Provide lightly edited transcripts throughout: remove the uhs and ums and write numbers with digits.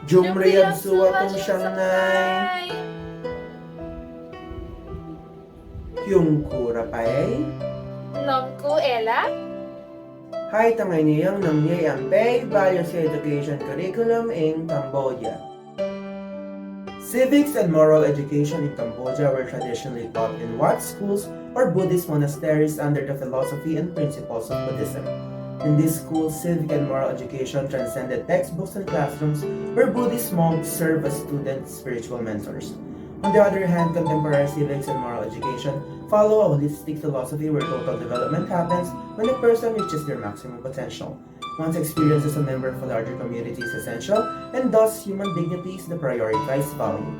Jumriyab suwatong Shangnai. Kyungku Raphael. Nomku Ella. Hai tangay niyang Ella Mae P, Values Education Curriculum in Cambodia. Civics and moral education in Cambodia were traditionally taught in Wat schools or Buddhist monasteries under the philosophy and principles of Buddhism. In these schools, civic and moral education transcended textbooks and classrooms where Buddhist monks serve as students' spiritual mentors. On the other hand, contemporary civics and moral education follow a holistic philosophy where total development happens when a person reaches their maximum potential. One's experience as a member of a larger community is essential, and thus human dignity is the prioritized value.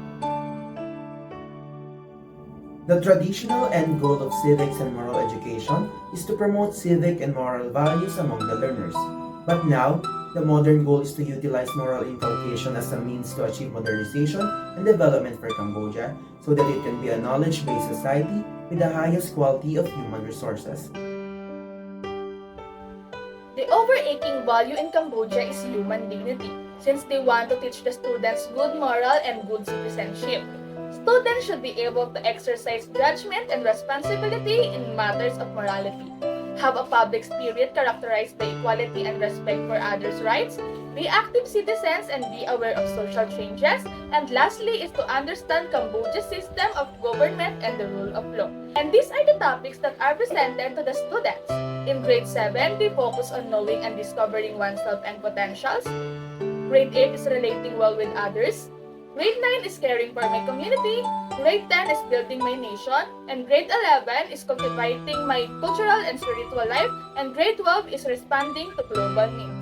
The traditional end goal of civics and moral education is to promote civic and moral values among the learners. But now, the modern goal is to utilize moral inculcation as a means to achieve modernization and development for Cambodia so that it can be a knowledge-based society with the highest quality of human resources. The overarching value in Cambodia is human dignity, since they want to teach the students good moral and good citizenship. Students should be able to exercise judgment and responsibility in matters of morality, have a public spirit characterized by equality and respect for others' rights, be active citizens and be aware of social changes, and lastly is to understand Cambodia's system of government and the rule of law. And these are the topics that are presented to the students. In grade 7, they focus on knowing and discovering oneself and potentials. Grade 8 is relating well with others. Grade 9 is caring for my community. Grade 10 is building my nation. And grade 11 is cultivating my cultural and spiritual life. And grade 12 is responding to global needs.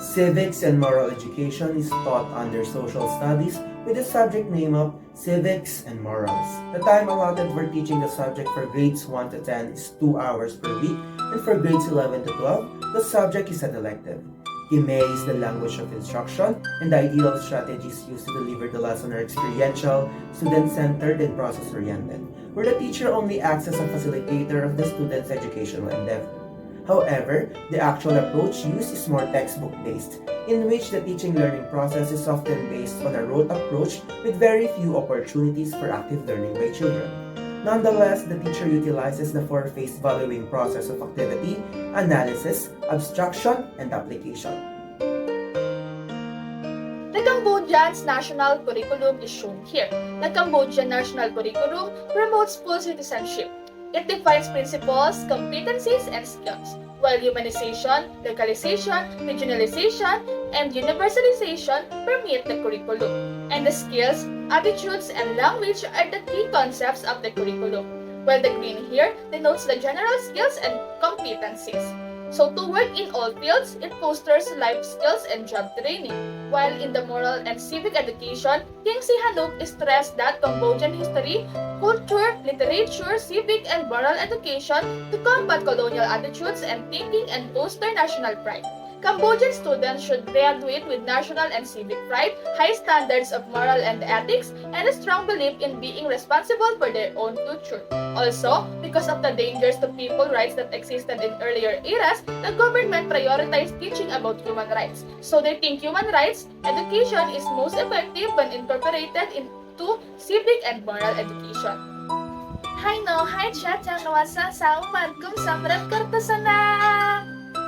Civics and moral education is taught under social studies with the subject name of Civics and Morals. The time allotted for teaching the subject for grades 1 to 10 is 2 hours per week, and for grades 11 to 12, the subject is an elective. Khmer is the language of instruction, and the ideal strategies used to deliver the lesson are experiential, student-centered, and process-oriented, where the teacher only acts as a facilitator of the student's educational endeavor. However, the actual approach used is more textbook-based, in which the teaching-learning process is often based on a rote approach with very few opportunities for active learning by children. Nonetheless, the teacher utilizes the four-phase valuing process of activity, analysis, abstraction, and application. The Cambodian's national curriculum is shown here. The Cambodian national curriculum promotes full citizenship. It defines principles, competencies, and skills, while humanization, localization, regionalization, and universalization permeate the curriculum. And the skills, attitudes, and language are the key concepts of the curriculum, while the green here denotes the general skills and competencies. So to work in all fields, it fosters life skills and job training. While in the moral and civic education, King Sihanouk stressed that Cambodian history, culture, literature, civic, and moral education to combat colonial attitudes and thinking and foster national pride. Cambodian students should graduate with national and civic pride, high standards of moral and ethics, and a strong belief in being responsible for their own future. Also, because of the dangers to people's rights that existed in earlier eras, the government prioritized teaching about human rights. So they think human rights education is most effective when incorporated into civic and moral education. Hai no, hai chat yang nawasa sa umat kum samrat kartasana.